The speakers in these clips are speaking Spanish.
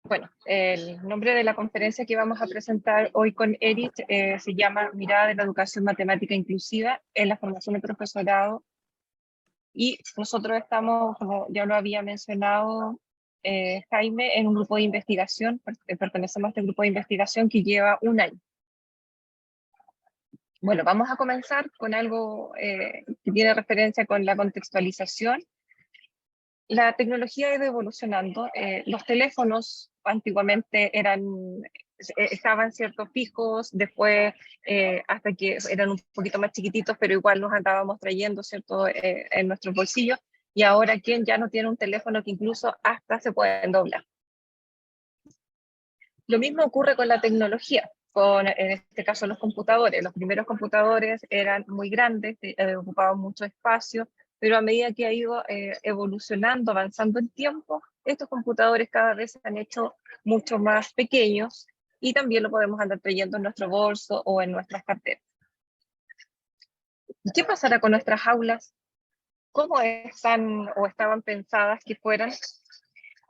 Bueno, el nombre de la conferencia que vamos a presentar hoy con Eric se llama Mirada de la Educación Matemática Inclusiva en la Formación de Profesorado. Y nosotros estamos, como ya lo había mencionado Jaime, en un grupo de investigación, pertenecemos a este grupo de investigación que lleva un año. Bueno, vamos a comenzar con algo que tiene referencia con la contextualización. La tecnología ha ido evolucionando. Los teléfonos antiguamente estaban ciertos fijos, después hasta que eran un poquito más chiquititos, pero igual los andábamos trayendo, ¿cierto?, en nuestros bolsillos. Y ahora, ¿quién ya no tiene un teléfono que incluso hasta se pueden doblar? Lo mismo ocurre con la tecnología, en este caso los computadores. Los primeros computadores eran muy grandes, ocupaban mucho espacio, pero a medida que ha ido evolucionando, avanzando el tiempo, estos computadores cada vez se han hecho mucho más pequeños y también lo podemos andar trayendo en nuestro bolso o en nuestras carteras. ¿Y qué pasará con nuestras aulas? ¿Cómo están o estaban pensadas que fueran?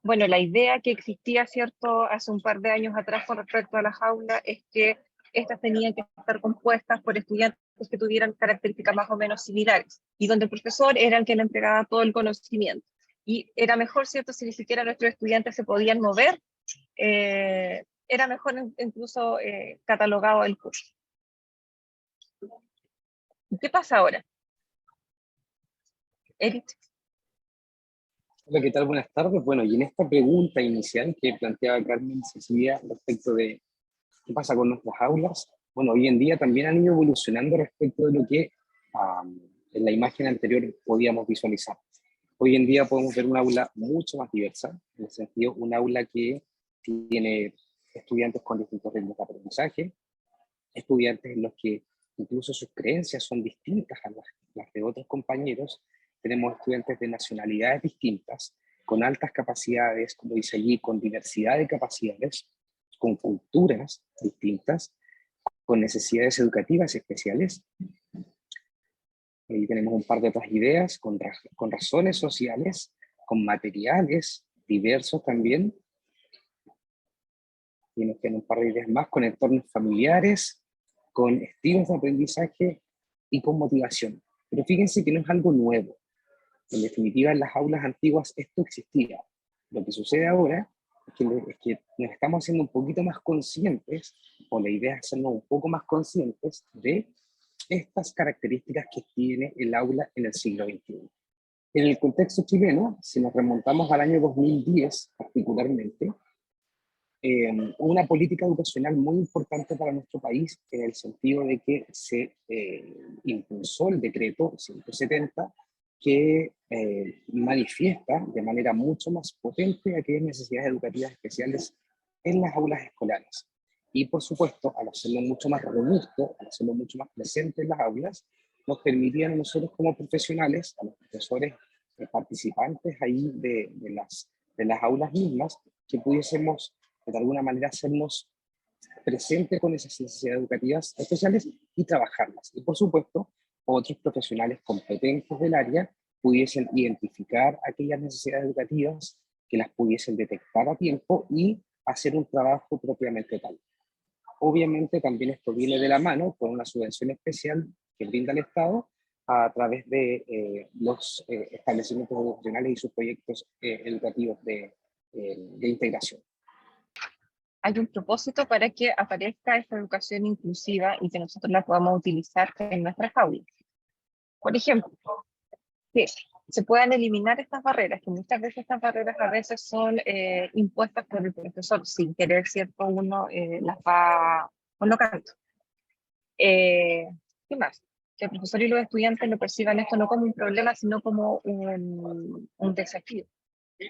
Bueno, la idea que existía, ¿cierto?, hace un par de años atrás con respecto a las aulas es que estas tenían que estar compuestas por estudiantes que tuvieran características más o menos similares, y donde el profesor era el que le entregaba todo el conocimiento. Y era mejor, ¿cierto?, si ni siquiera nuestros estudiantes se podían mover, era mejor incluso catalogado el curso. ¿Y qué pasa ahora? Eric. Hola, ¿qué tal? Buenas tardes. Bueno, y en esta pregunta inicial que planteaba Carmen Cecilia respecto de qué pasa con nuestras aulas, bueno, hoy en día también han ido evolucionando respecto de lo que en la imagen anterior podíamos visualizar. Hoy en día podemos ver un aula mucho más diversa, en el sentido, un aula que tiene estudiantes con distintos ritmos de aprendizaje, estudiantes en los que incluso sus creencias son distintas a las de otros compañeros. Tenemos estudiantes de nacionalidades distintas, con altas capacidades, como dice allí, con diversidad de capacidades, con culturas distintas, con necesidades educativas especiales. Ahí tenemos un par de otras ideas, con razones sociales, con materiales diversos también. Y nos quedan un par de ideas más, con entornos familiares, con estilos de aprendizaje y con motivación. Pero fíjense que no es algo nuevo. En definitiva, en las aulas antiguas esto existía. Lo que sucede ahora es que nos estamos haciendo un poquito más conscientes, o la idea es hacernos un poco más conscientes de estas características que tiene el aula en el siglo XXI. En el contexto chileno, si nos remontamos al año 2010 particularmente, una política educacional muy importante para nuestro país, en el sentido de que se impulsó el decreto 170, que manifiesta de manera mucho más potente aquellas necesidades educativas especiales en las aulas escolares. Y por supuesto, al hacerlo mucho más robusto, al hacerlo mucho más presente en las aulas, nos permitían a nosotros como profesionales, a los profesores participantes ahí de las aulas mismas, que pudiésemos de alguna manera hacernos presentes con esas necesidades educativas especiales y trabajarlas. Y por supuesto, otros profesionales competentes del área pudiesen identificar aquellas necesidades educativas, que las pudiesen detectar a tiempo y hacer un trabajo propiamente tal. Obviamente también esto viene de la mano con una subvención especial que brinda el Estado a través de los establecimientos educacionales y sus proyectos educativos de integración. Hay un propósito para que aparezca esta educación inclusiva y que nosotros la podamos utilizar en nuestras aulas. Por ejemplo, que se puedan eliminar estas barreras, que muchas veces estas barreras a veces son impuestas por el profesor, sin querer, ¿cierto? Uno las va colocando. ¿Qué más? Que el profesor y los estudiantes lo perciban esto no como un problema, sino como un desafío.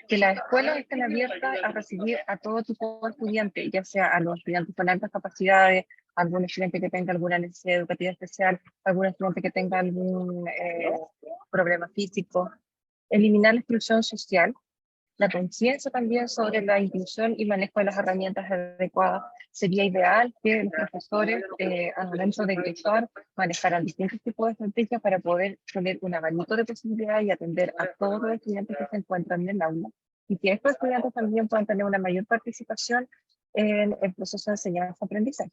Que las escuelas estén abiertas a recibir a todo tipo de estudiantes, ya sea a los estudiantes con altas capacidades, algún estudiante que tenga alguna necesidad educativa especial, algún estudiante que tenga algún problema físico. Eliminar la exclusión social, la conciencia también sobre la inclusión y manejo de las herramientas adecuadas. Sería ideal que los profesores, al momento de ingresar, manejaran distintos tipos de estrategias para poder tener un abanico de posibilidades y atender a todos los estudiantes que se encuentran en el aula. y que estos estudiantes también puedan tener una mayor participación en el proceso de enseñanza-aprendizaje.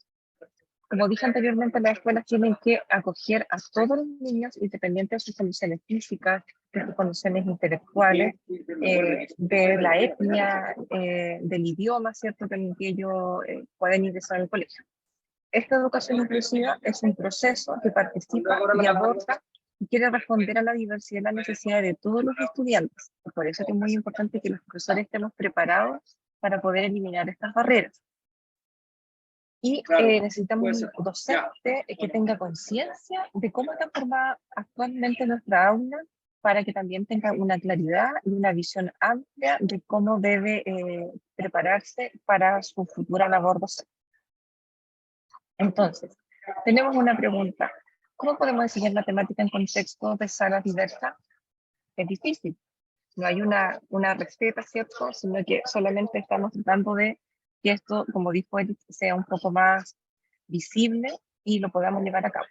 Como dije anteriormente, las escuelas tienen que acoger a todos los niños, independientemente de sus condiciones físicas, de sus condiciones intelectuales, de la etnia, del idioma, ¿cierto?, en el que ellos pueden ingresar al colegio. Esta educación inclusiva es un proceso que participa y aborda y quiere responder a la diversidad y la necesidad de todos los estudiantes. Por eso es muy importante que los profesores estemos preparados para poder eliminar estas barreras. Y necesitamos un docente que tenga conciencia de cómo está formada actualmente nuestra aula, para que también tenga una claridad y una visión amplia de cómo debe prepararse para su futura labor docente. Entonces, tenemos una pregunta. ¿Cómo podemos enseñar matemática en contexto de salas diversas? Es difícil. No hay una receta, ¿cierto? Sino que solamente estamos tratando de que esto, como dijo Eric, sea un poco más visible y lo podamos llevar a cabo.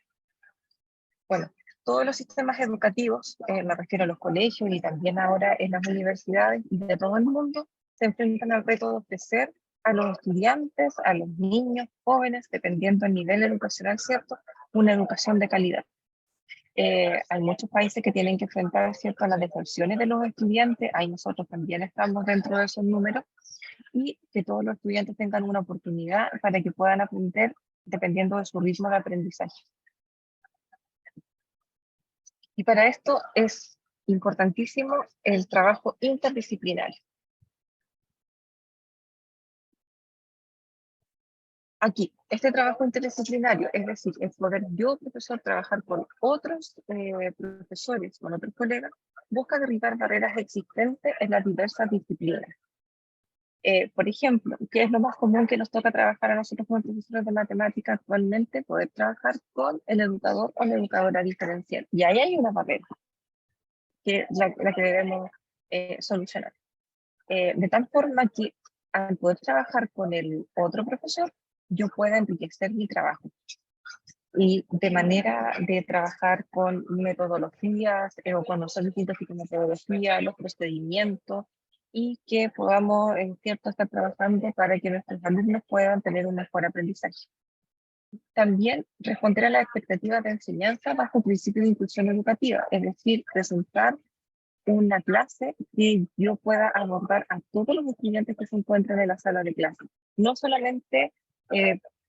Bueno, todos los sistemas educativos, me refiero a los colegios y también ahora en las universidades y de todo el mundo, se enfrentan al reto de ofrecer a los estudiantes, a los niños, jóvenes, dependiendo del nivel educacional, ¿cierto?, una educación de calidad. Hay muchos países que tienen que enfrentar, ¿cierto?, a las deserciones de los estudiantes, ahí nosotros también estamos dentro de esos números, y que todos los estudiantes tengan una oportunidad para que puedan aprender dependiendo de su ritmo de aprendizaje. Y para esto es importantísimo el trabajo interdisciplinario. Aquí, este trabajo interdisciplinario, es decir, es poder yo, profesor, trabajar con otros profesores, con otros colegas, busca derribar barreras existentes en las diversas disciplinas. Por ejemplo, ¿qué es lo más común que nos toca trabajar a nosotros como profesores de matemática actualmente? Poder trabajar con el educador o la educadora diferencial. Y ahí hay una barrera, que es la que debemos solucionar. De tal forma que al poder trabajar con el otro profesor, yo pueda enriquecer mi trabajo. Y de manera de trabajar con metodologías o conocer distintos tipos de metodologías, los procedimientos, y que podamos, en cierto, estar trabajando para que nuestros alumnos puedan tener un mejor aprendizaje. También responder a las expectativas de enseñanza bajo principios de inclusión educativa, es decir, presentar una clase que yo pueda abordar a todos los estudiantes que se encuentran en la sala de clase. No solamente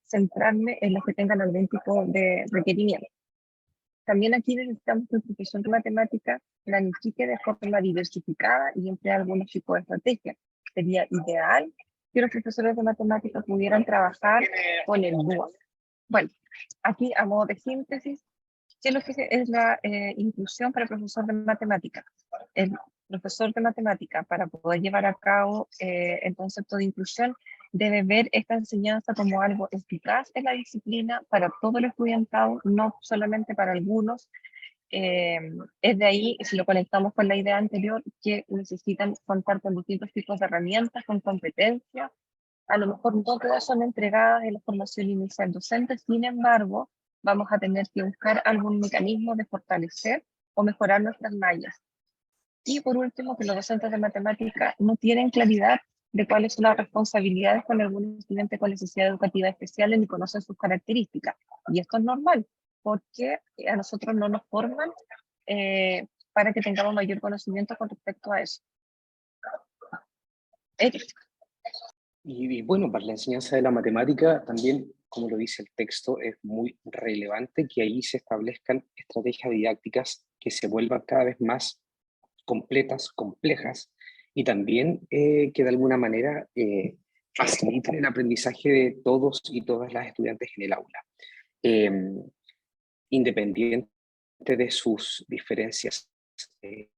centrarme en los que tengan algún tipo de requerimiento. También aquí necesitamos que el profesor de matemática planifique de forma diversificada y emplee algunos tipos de estrategias. Sería ideal que los profesores de matemática pudieran trabajar con el DUA. Bueno, aquí a modo de síntesis, ¿qué es lo que es la inclusión para el profesor de matemática? El profesor de matemática, para poder llevar a cabo el concepto de inclusión, debe ver esta enseñanza como algo eficaz en la disciplina para todo el estudiantado, no solamente para algunos. Es de ahí, si lo conectamos con la idea anterior, que necesitan contar con distintos tipos de herramientas, con competencias. A lo mejor no todas son entregadas en la formación inicial docente, sin embargo, vamos a tener que buscar algún mecanismo de fortalecer o mejorar nuestras mallas. Y por último, que los docentes de matemática no tienen claridad de cuáles son las responsabilidades con algún estudiante con necesidades educativas especiales ni conocen sus características. Y esto es normal, porque a nosotros no nos forman para que tengamos mayor conocimiento con respecto a eso. Eric. Y bueno, para la enseñanza de la matemática también, como lo dice el texto, es muy relevante que ahí se establezcan estrategias didácticas que se vuelvan cada vez más completas, complejas, y también que de alguna manera faciliten el aprendizaje de todos y todas las estudiantes en el aula, independiente de sus diferencias de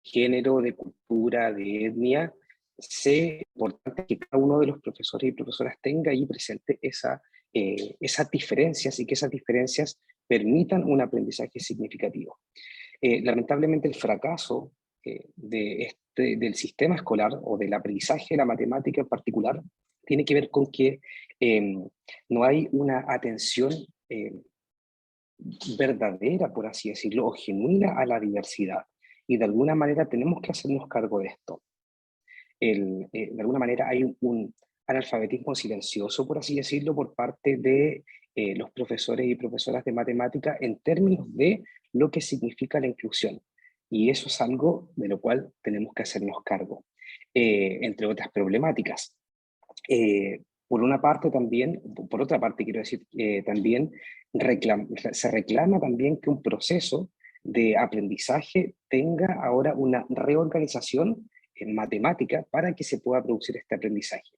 género, de cultura, de etnia. Sé importante que cada uno de los profesores y profesoras tenga ahí presente esas diferencias, y que esas diferencias permitan un aprendizaje significativo. Lamentablemente el fracaso del sistema escolar o del aprendizaje de la matemática en particular tiene que ver con que no hay una atención verdadera, por así decirlo, o genuina a la diversidad. y de alguna manera tenemos que hacernos cargo de esto. De alguna manera hay un analfabetismo silencioso, por así decirlo, por parte de los profesores y profesoras de matemática en términos de lo que significa la inclusión. Y eso es algo de lo cual tenemos que hacernos cargo, entre otras problemáticas. Por una parte también, por otra parte quiero decir, también se reclama también que un proceso de aprendizaje tenga ahora una reorganización en matemática para que se pueda producir este aprendizaje.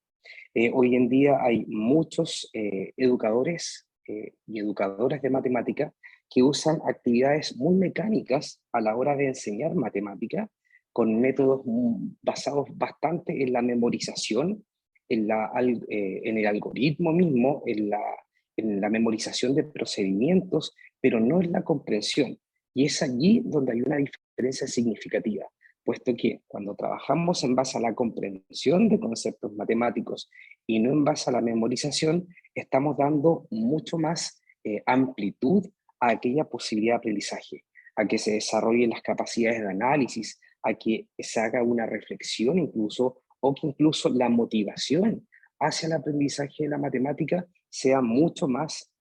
Hoy en día hay muchos educadores y educadoras de matemática que usan actividades muy mecánicas a la hora de enseñar matemática, con métodos basados bastante en la memorización, en el algoritmo mismo, en la memorización de procedimientos, pero no en la comprensión. Y es allí donde hay una diferencia significativa, puesto que cuando trabajamos en base a la comprensión de conceptos matemáticos y no en base a la memorización, estamos dando mucho más amplitud a aquella posibilidad de aprendizaje, a que se desarrollen las capacidades de análisis, a que se haga una reflexión incluso, o que incluso la motivación hacia el aprendizaje de la matemática sea mucho más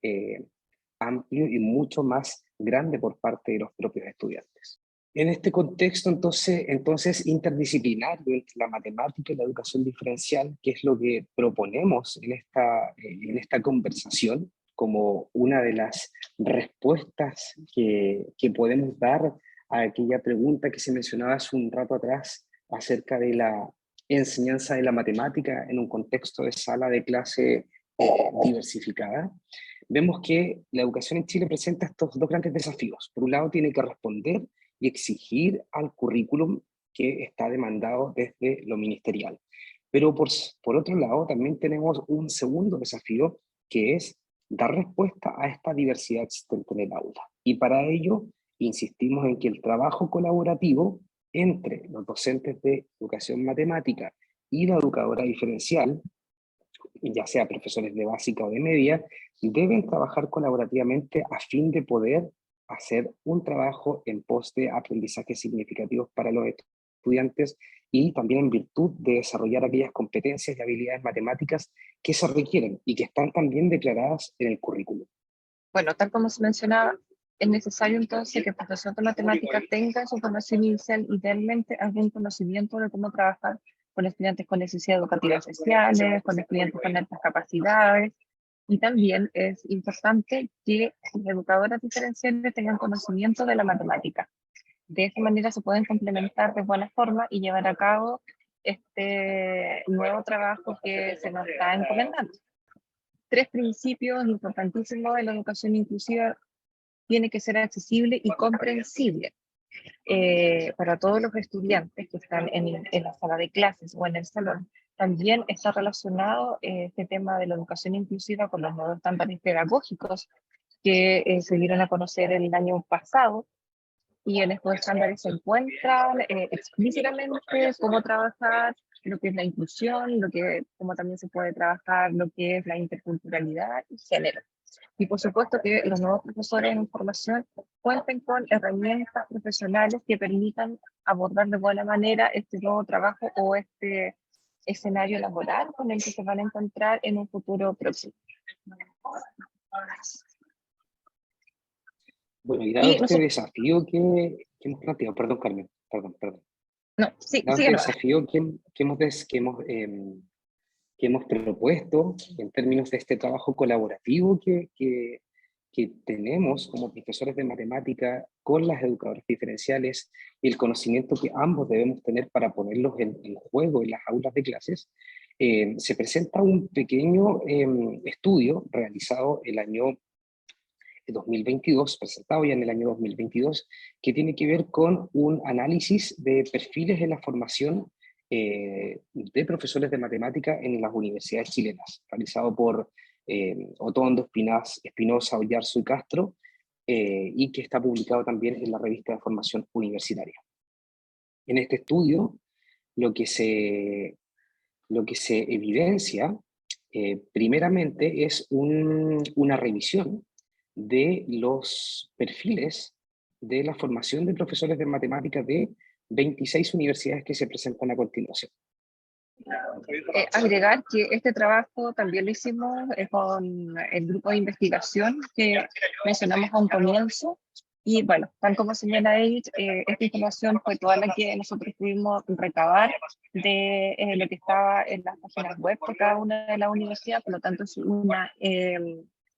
amplio y mucho más grande por parte de los propios estudiantes. En este contexto, entonces interdisciplinario entre la matemática y la educación diferencial, que es lo que proponemos en esta conversación, como una de las respuestas que podemos dar a aquella pregunta que se mencionaba hace un rato atrás acerca de la enseñanza de la matemática en un contexto de sala de clase diversificada. Vemos que la educación en Chile presenta estos dos grandes desafíos. Por un lado, tiene que responder y exigir al currículum que está demandado desde lo ministerial. Pero por otro lado, también tenemos un segundo desafío, que es dar respuesta a esta diversidad existente en el aula. Y para ello, insistimos en que el trabajo colaborativo entre los docentes de educación matemática y la educadora diferencial, ya sea profesores de básica o de media, deben trabajar colaborativamente a fin de poder hacer un trabajo en pos de aprendizajes significativos para los estudiantes y también en virtud de desarrollar aquellas competencias y habilidades matemáticas que se requieren y que están también declaradas en el currículum. Bueno, tal como se mencionaba, es necesario entonces que el profesor de matemáticas tenga en su formación inicial idealmente algún conocimiento de cómo trabajar con estudiantes con necesidades educativas especiales, con estudiantes con altas capacidades, y también es importante que las educadoras diferenciales tengan conocimiento de la matemática. De esa manera se pueden complementar de buena forma y llevar a cabo este nuevo trabajo que se nos está encomendando. Tres principios importantísimos de la educación inclusiva: tiene que ser accesible y comprensible para todos los estudiantes que están en la sala de clases o en el salón. También está relacionado este tema de la educación inclusiva con los nuevos estándares pedagógicos que se dieron a conocer el año pasado, y en estos estándares se encuentran explícitamente cómo trabajar lo que es la inclusión, cómo también se puede trabajar lo que es la interculturalidad y género. Y por supuesto que los nuevos profesores en formación cuenten con herramientas profesionales que permitan abordar de buena manera este nuevo trabajo o este escenario laboral con el que se van a encontrar en un futuro próximo. Bueno, y dado Y este desafío que hemos planteado, perdón, Carmen, perdón. no, sí, Dado este síguelo. desafío que hemos propuesto en términos de este trabajo colaborativo que tenemos como profesores de matemática con las educadoras diferenciales y el conocimiento que ambos debemos tener para ponerlos en juego en las aulas de clases, se presenta un pequeño estudio realizado el año 2022, presentado ya en el año 2022, que tiene que ver con un análisis de perfiles en la formación de profesores de matemática en las universidades chilenas, realizado por Otondo, Espinosa, Oyarzo y Castro, y que está publicado también en la revista de formación universitaria. En este estudio, lo que se, lo que se evidencia primeramente es una revisión de los perfiles de la formación de profesores de matemáticas de 26 universidades que se presentan a continuación. Agregar que este trabajo también lo hicimos con el grupo de investigación que mencionamos a un comienzo. Y bueno, tal como señala Edith, esta información fue toda la que nosotros pudimos recabar de lo que estaba en las páginas web de cada una de las universidades, por lo tanto es una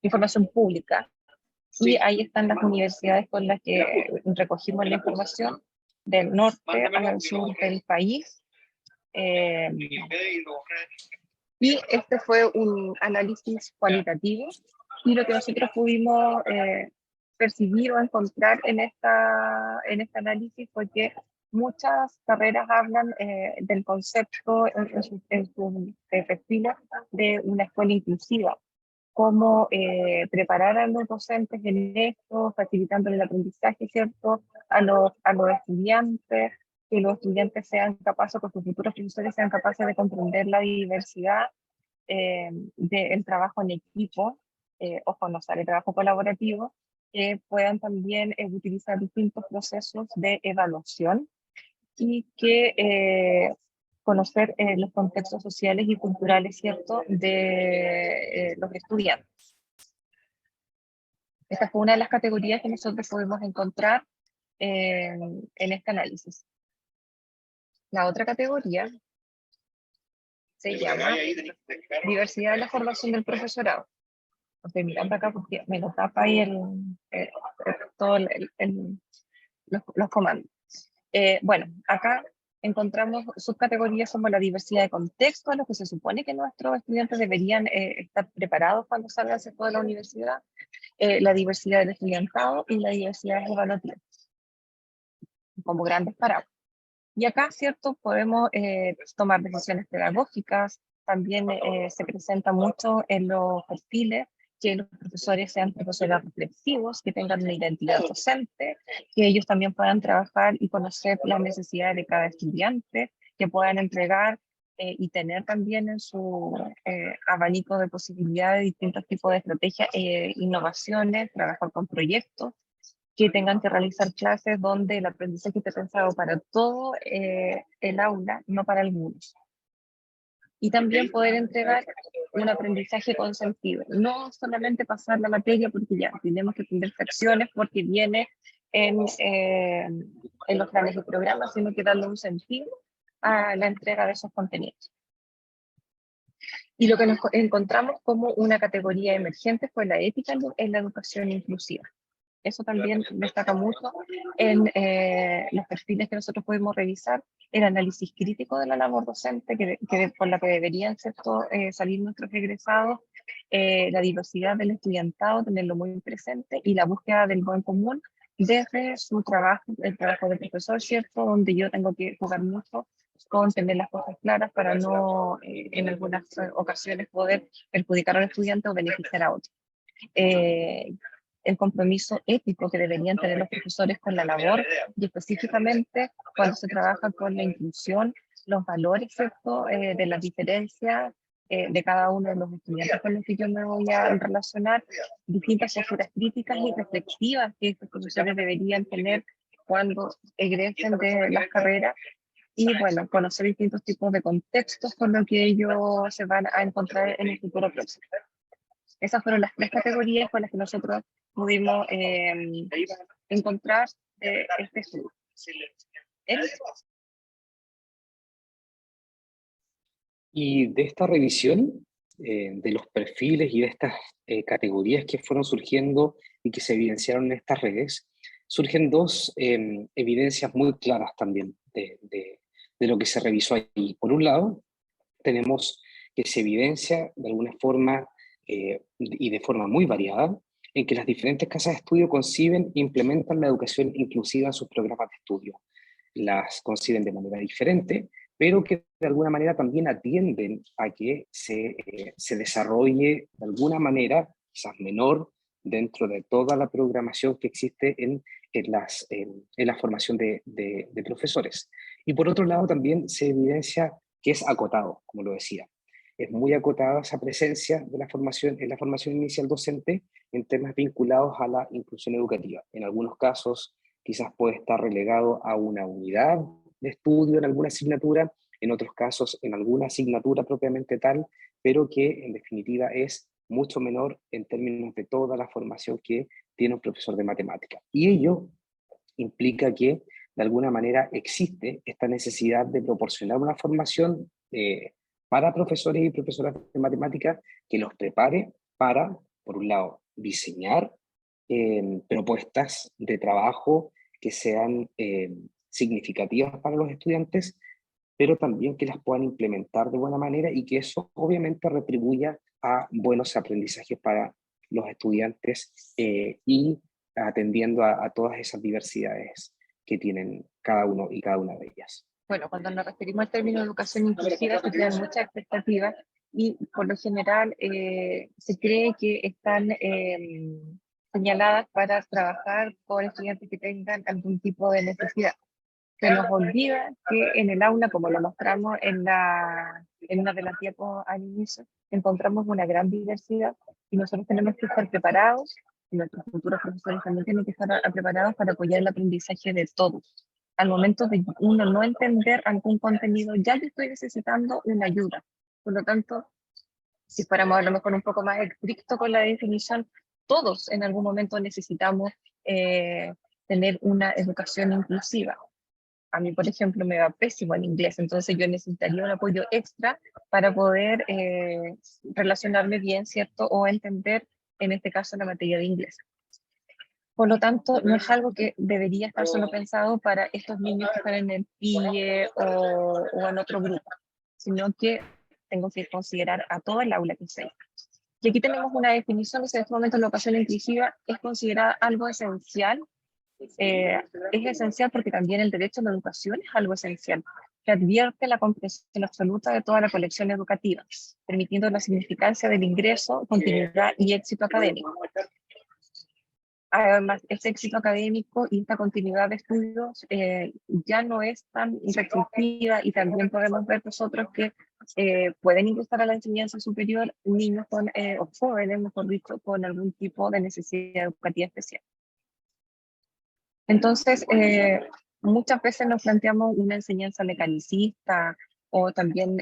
información pública. Y ahí están las universidades con las que recogimos la información del norte al sur del país. Y este fue un análisis cualitativo y lo que nosotros pudimos percibir o encontrar en este análisis fue que muchas carreras hablan del concepto en sus perfiles de una escuela inclusiva, cómo preparar a los docentes en esto, facilitando el aprendizaje, ¿cierto?, a los estudiantes, que los estudiantes sean capaces, que sus futuros profesores sean capaces de comprender la diversidad del trabajo en equipo, ojo, no sale trabajo colaborativo, que puedan también utilizar distintos procesos de evaluación y que conocer los contextos sociales y culturales, ¿cierto?, de los estudiantes. Esta fue una de las categorías que nosotros pudimos encontrar en este análisis. La otra categoría se llama diversidad de la formación del profesorado. Estoy mirando acá porque me lo tapa ahí todos los comandos. Bueno, acá encontramos subcategorías como la diversidad de contexto, a lo que se supone que nuestros estudiantes deberían estar preparados cuando salgan hacia toda la universidad, la diversidad del estudiantado y la diversidad evaluativa, como grandes parámetros. Y acá, ¿cierto?, podemos tomar decisiones pedagógicas, también se presenta mucho en los perfiles que los profesores sean profesores reflexivos, que tengan una identidad docente, que ellos también puedan trabajar y conocer las necesidades de cada estudiante, que puedan entregar y tener también en su abanico de posibilidades distintos tipos de estrategias e innovaciones, trabajar con proyectos, que tengan que realizar clases donde el aprendizaje esté pensado para todo el aula, no para algunos. Y también poder entregar un aprendizaje con sentido, no solamente pasar la materia porque ya tenemos que aprender fracciones porque viene en los planes y programas, sino que darle un sentido a la entrega de esos contenidos. Y lo que nos encontramos como una categoría emergente fue la ética en la educación inclusiva. Eso también destaca mucho en los perfiles que nosotros podemos revisar, el análisis crítico de la labor docente, por la que deberían, ¿cierto?, salir nuestros egresados, la diversidad del estudiantado, tenerlo muy presente, y la búsqueda del buen común desde su trabajo, el trabajo del profesor, ¿cierto?, donde yo tengo que jugar mucho con tener las cosas claras para no, en algunas ocasiones, poder perjudicar al estudiante o beneficiar a otro. El compromiso ético que deberían tener los profesores con la labor y específicamente cuando se trabaja con la inclusión, los valores, ¿cierto?, de las diferencias de cada uno de los estudiantes con los que yo me voy a relacionar, distintas posturas críticas y reflexivas que estos profesores deberían tener cuando egresen de las carreras y, bueno, conocer distintos tipos de contextos con los que ellos se van a encontrar en el futuro próximo. Esas fueron las tres categorías con las que nosotros pudimos encontrar este estudio. Y de esta revisión, de los perfiles y de estas categorías que fueron surgiendo y que se evidenciaron en estas redes, surgen dos evidencias muy claras también de lo que se revisó ahí. Por un lado, tenemos que se evidencia de alguna forma y de forma muy variada en que las diferentes casas de estudio conciben e implementan la educación inclusiva en sus programas de estudio. Las conciben de manera diferente, pero que de alguna manera también atienden a que se desarrolle de alguna manera, quizás menor, dentro de toda la programación que existe en la formación de profesores. Y por otro lado también se evidencia que es acotado, como lo decía. Es muy acotada esa presencia de la formación, en la formación inicial docente en temas vinculados a la inclusión educativa. En algunos casos quizás puede estar relegado a una unidad de estudio en alguna asignatura, en otros casos en alguna asignatura propiamente tal, pero que en definitiva es mucho menor en términos de toda la formación que tiene un profesor de matemática. Y ello implica que de alguna manera existe esta necesidad de proporcionar una formación para profesores y profesoras de matemáticas que los prepare para, por un lado, diseñar propuestas de trabajo que sean significativas para los estudiantes, pero también que las puedan implementar de buena manera y que eso obviamente retribuya a buenos aprendizajes para los estudiantes y atendiendo a todas esas diversidades que tienen cada uno y cada una de ellas. Bueno, cuando nos referimos al término educación inclusiva se crean muchas expectativas y por lo general se cree que están señaladas para trabajar con estudiantes que tengan algún tipo de necesidad. Se nos olvida que en el aula, como lo mostramos en una de las diapos al inicio, encontramos una gran diversidad y nosotros tenemos que estar preparados, y nuestros futuros profesores también tienen que estar preparados para apoyar el aprendizaje de todos. Al momento de uno no entender algún contenido, ya yo estoy necesitando una ayuda. Por lo tanto, si fuéramos a lo mejor un poco más estricto con la definición, todos en algún momento necesitamos tener una educación inclusiva. A mí, por ejemplo, me va pésimo en inglés, entonces yo necesitaría un apoyo extra para poder relacionarme bien, ¿cierto? O entender, en este caso, la materia de inglés. Por lo tanto, no es algo que debería estar solo pensado para estos niños que están en el PIE o en otro grupo, sino que tengo que considerar a todo el aula que sea. Y aquí tenemos una definición, que en este momento la educación inclusiva es considerada algo esencial. Es esencial porque también el derecho a la educación es algo esencial, que advierte la comprensión absoluta de toda la colección educativa, permitiendo la significancia del ingreso, continuidad y éxito académico. Además, este éxito académico y esta continuidad de estudios ya no es tan restrictiva y también podemos ver nosotros que pueden ingresar a la enseñanza superior niños con, o jóvenes, mejor dicho, con algún tipo de necesidad educativa especial. Entonces, muchas veces nos planteamos una enseñanza mecanicista o también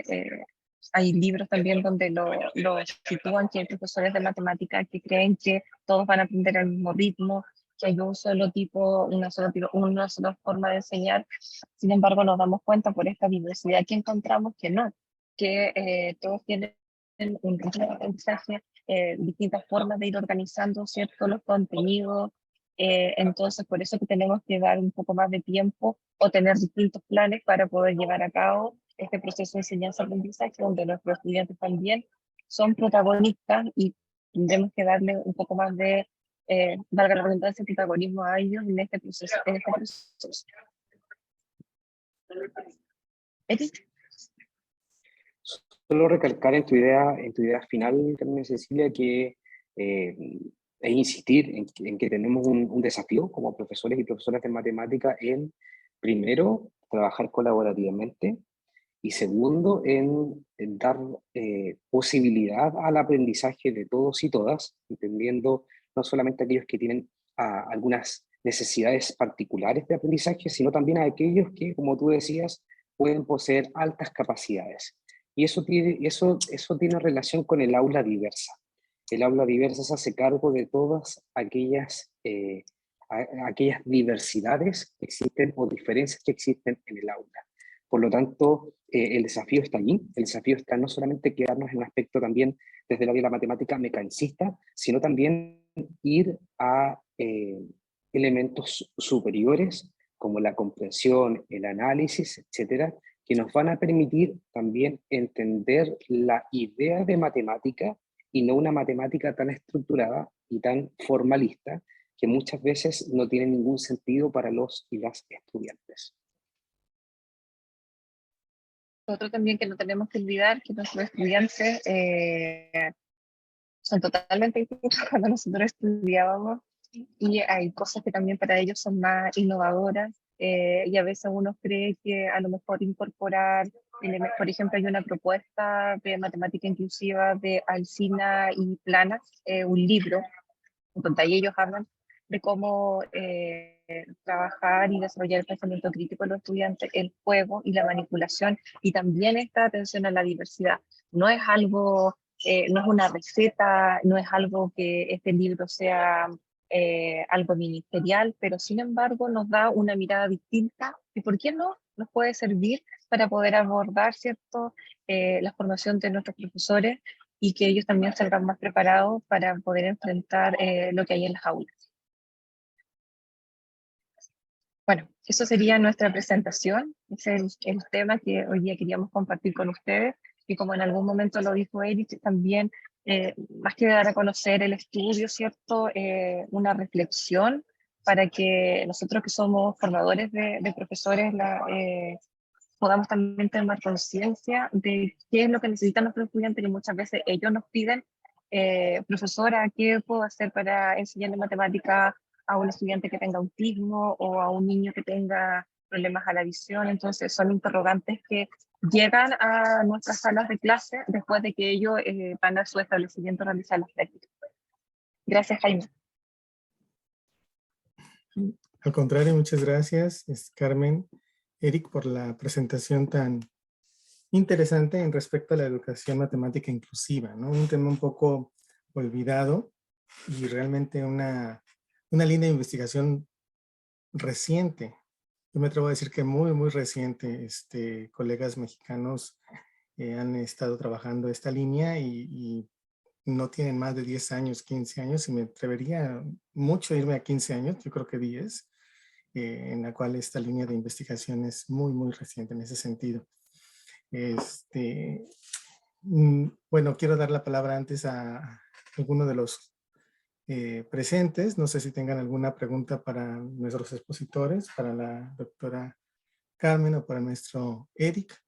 hay libros también donde lo sitúan que hay profesores de matemáticas que creen que todos van a aprender al mismo ritmo, que hay un solo tipo, una sola forma de enseñar. Sin embargo, nos damos cuenta por esta diversidad que encontramos que no, que todos tienen un ritmo de aprendizaje, distintas formas de ir organizando, ¿cierto?, los contenidos. Entonces, por eso que tenemos que dar un poco más de tiempo o tener distintos planes para poder llevar a cabo este proceso de enseñanza-aprendizaje, donde nuestros estudiantes también son protagonistas y tendremos que darle un poco más de, valga la redundancia, protagonismo a ellos en este proceso. Eric. Solo recalcar en tu idea final, Carmen Cecilia, que es insistir en que tenemos un desafío como profesores y profesoras de matemática en, primero, trabajar colaborativamente y segundo, en dar posibilidad al aprendizaje de todos y todas, entendiendo no solamente aquellos que tienen algunas necesidades particulares de aprendizaje, sino también a aquellos que, como tú decías, pueden poseer altas capacidades. Y eso tiene relación con el aula diversa. El aula diversa se hace cargo de todas aquellas diversidades que existen o diferencias que existen en el aula. Por lo tanto, el desafío está allí. El desafío está no solamente quedarnos en un aspecto también desde el área de la matemática mecanicista, sino también ir a elementos superiores como la comprensión, el análisis, etcétera, que nos van a permitir también entender la idea de matemática y no una matemática tan estructurada y tan formalista que muchas veces no tiene ningún sentido para los y las estudiantes. Otro también que no tenemos que olvidar que nuestros estudiantes son totalmente distintos cuando nosotros estudiábamos y hay cosas que también para ellos son más innovadoras y a veces uno cree que a lo mejor incorporar, por ejemplo, hay una propuesta de matemática inclusiva de Alsina y Planas, un libro, donde ahí ellos hablan de cómo trabajar y desarrollar el pensamiento crítico de los estudiantes, el juego y la manipulación, y también esta atención a la diversidad. No es algo, no es una receta, no es algo que este libro sea algo ministerial, pero sin embargo nos da una mirada distinta y, ¿por qué no?, nos puede servir para poder abordar, ¿cierto?, la formación de nuestros profesores y que ellos también salgan más preparados para poder enfrentar lo que hay en las aulas. Bueno, eso sería nuestra presentación. Ese es el tema que hoy día queríamos compartir con ustedes. Y como en algún momento lo dijo Eric, también, más que dar a conocer el estudio, ¿cierto? Una reflexión para que nosotros que somos formadores de profesores podamos también tomar conciencia de qué es lo que necesitan nuestros estudiantes, y muchas veces ellos nos piden, profesora, ¿qué puedo hacer para enseñarle matemática a un estudiante que tenga autismo o a un niño que tenga problemas a la visión? Entonces son interrogantes que llegan a nuestras salas de clase después de que ellos van a su establecimiento a realizar las prácticas. Gracias, Jaime. Al contrario, muchas gracias, Carmen, Eric, por la presentación tan interesante en respecto a la educación matemática inclusiva, ¿no? Un tema un poco olvidado y realmente una línea de investigación reciente. Yo me atrevo a decir que muy, muy reciente. Colegas mexicanos han estado trabajando esta línea y no tienen más de 10 años, 15 años, y me atrevería mucho a irme a 15 años, yo creo que 10, en la cual esta línea de investigación es muy, muy reciente en ese sentido. Bueno, quiero dar la palabra antes a alguno de los presentes. No sé si tengan alguna pregunta para nuestros expositores, para la doctora Carmen o para nuestro Eric.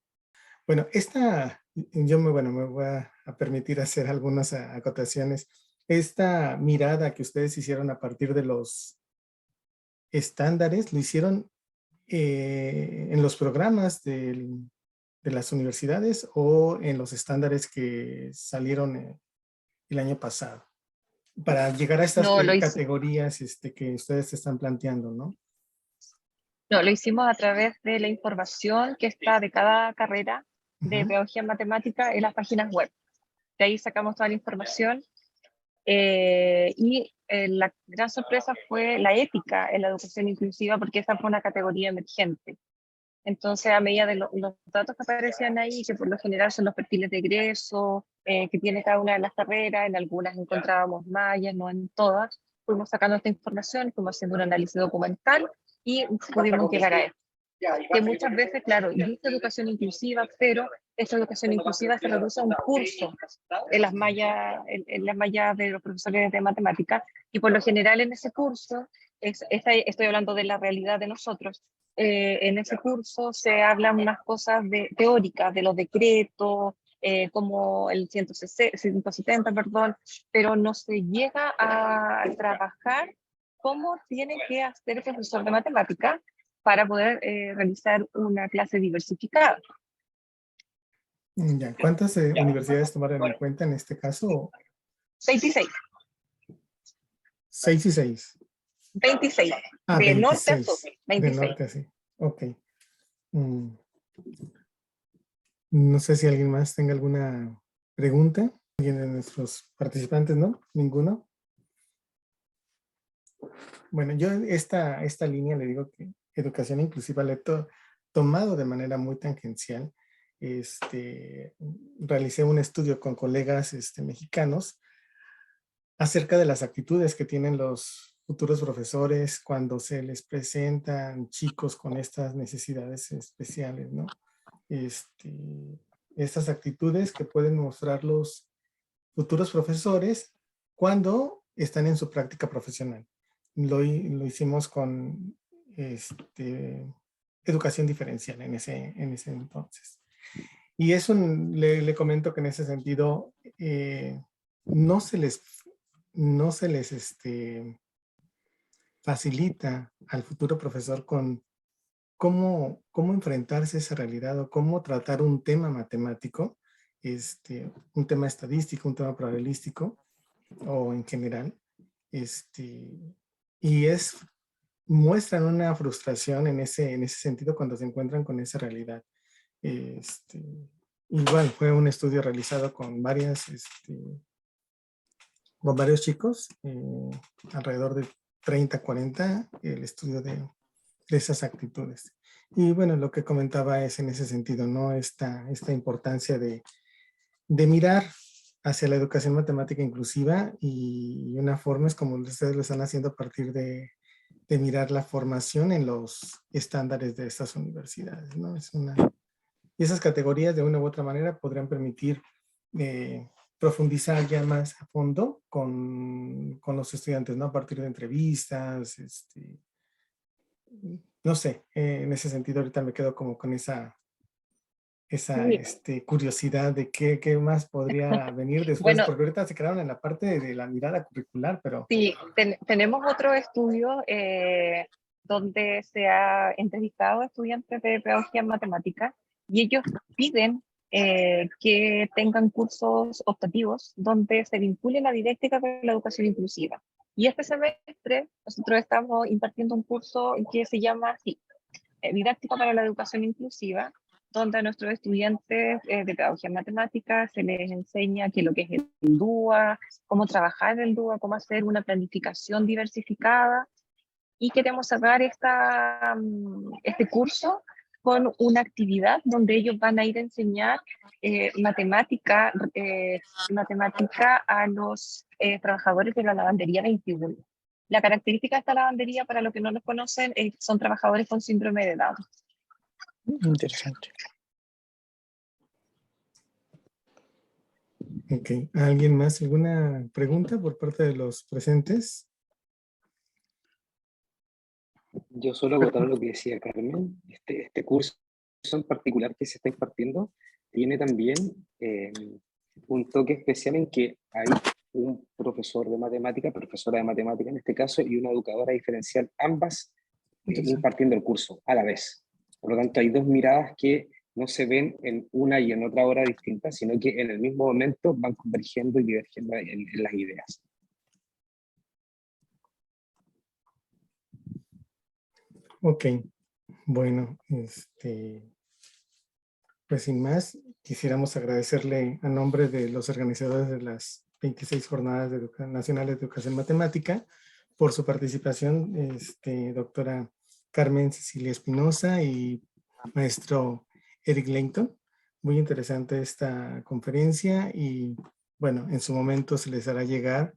Bueno, me voy a permitir hacer algunas acotaciones. Esta mirada que ustedes hicieron a partir de los estándares, lo hicieron en los programas de las universidades o en los estándares que salieron el año pasado, para llegar a estas No, categorías que ustedes están planteando, ¿no? No, lo hicimos a través de la información que está de cada carrera de Ujú. pedagogía en matemática en las páginas web. De ahí sacamos toda la información, la gran sorpresa fue la ética en la educación inclusiva, porque esa fue una categoría emergente. Entonces, a medida de los datos que aparecían ahí, que por lo general son los perfiles de egreso, que tiene cada una de las carreras, en algunas encontrábamos mallas, no en todas, fuimos sacando esta información, fuimos haciendo un análisis documental y pudimos llegar a esto. Que muchas veces, claro, dice educación inclusiva, pero esta educación inclusiva se reduce a un curso en las mallas de los profesores de matemáticas, y por lo general en ese curso, estoy hablando de la realidad de nosotros, en ese curso se hablan unas cosas teóricas, de los decretos, como el 170, perdón, pero no se llega a trabajar cómo tiene que hacer el profesor de matemática para poder realizar una clase diversificada. Ya. ¿Cuántas universidades tomaron en cuenta en este caso? 26. 6 y 6. 26. Ah, De norte a sur. 26. De 26. norte a sur. Ok. No sé si alguien más tenga alguna pregunta. ¿Alguien de nuestros participantes, no? ¿Ninguno? Bueno, yo esta línea le digo que educación inclusiva la he tomado de manera muy tangencial. Realicé un estudio con colegas mexicanos acerca de las actitudes que tienen los futuros profesores cuando se les presentan chicos con estas necesidades especiales, ¿no? Estas actitudes que pueden mostrar los futuros profesores cuando están en su práctica profesional. Lo hicimos con educación diferencial en ese entonces. Y eso le comento que en ese sentido no se les facilita al futuro profesor con cómo enfrentarse a esa realidad o cómo tratar un tema matemático, un tema estadístico, un tema probabilístico o en general. Y es muestran una frustración en ese sentido cuando se encuentran con esa realidad. Igual fue un estudio realizado con varios chicos, alrededor de 30, 40, el estudio de esas actitudes. Y bueno, lo que comentaba es en ese sentido, ¿no? Esta importancia de mirar hacia la educación matemática inclusiva, y una forma es como ustedes lo están haciendo a partir de mirar la formación en los estándares de estas universidades, ¿no? Y esas categorías de una u otra manera podrían permitir profundizar ya más a fondo con los estudiantes, ¿no? A partir de entrevistas, no sé, en ese sentido ahorita me quedo como con esa Sí, curiosidad de qué más podría venir después, bueno, porque ahorita se quedaron en la parte de la mirada curricular, pero sí, tenemos otro estudio donde se ha entrevistado a estudiantes de pedagogía en matemática y ellos piden que tengan cursos optativos donde se vincule la didáctica con la educación inclusiva. Y este semestre nosotros estamos impartiendo un curso que se llama así, Didáctica para la Educación Inclusiva, donde a nuestros estudiantes de pedagogía en matemáticas se les enseña qué es lo que es el DUA, cómo trabajar en el DUA, cómo hacer una planificación diversificada. Y queremos cerrar este curso con una actividad donde ellos van a ir a enseñar matemática a los trabajadores de la lavandería 21. La característica de esta lavandería, para los que no los conocen, son trabajadores con síndrome de Down. Interesante. ok. ¿Alguien más? ¿Alguna pregunta por parte de los presentes? Yo solo acotar lo que decía Carmen, este curso en particular que se está impartiendo tiene también un toque especial en que hay un profesor de matemática, profesora de matemática en este caso, y una educadora diferencial, ambas impartiendo el curso a la vez. Por lo tanto, hay dos miradas que no se ven en una y en otra hora distintas, sino que en el mismo momento van convergiendo y divergiendo en las ideas. Ok, bueno, pues sin más, quisiéramos agradecerle a nombre de los organizadores de las 26 Jornadas Nacionales de Educación Matemática por su participación, doctora Carmen Cecilia Espinosa y maestro Eric Langton. Muy interesante esta conferencia y bueno, en su momento se les hará llegar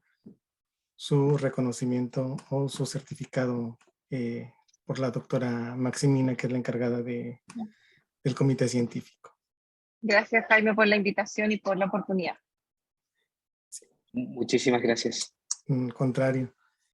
su reconocimiento o su certificado por la doctora Maximina, que es la encargada del comité científico. Gracias, Jaime, por la invitación y por la oportunidad. Muchísimas gracias. Al contrario.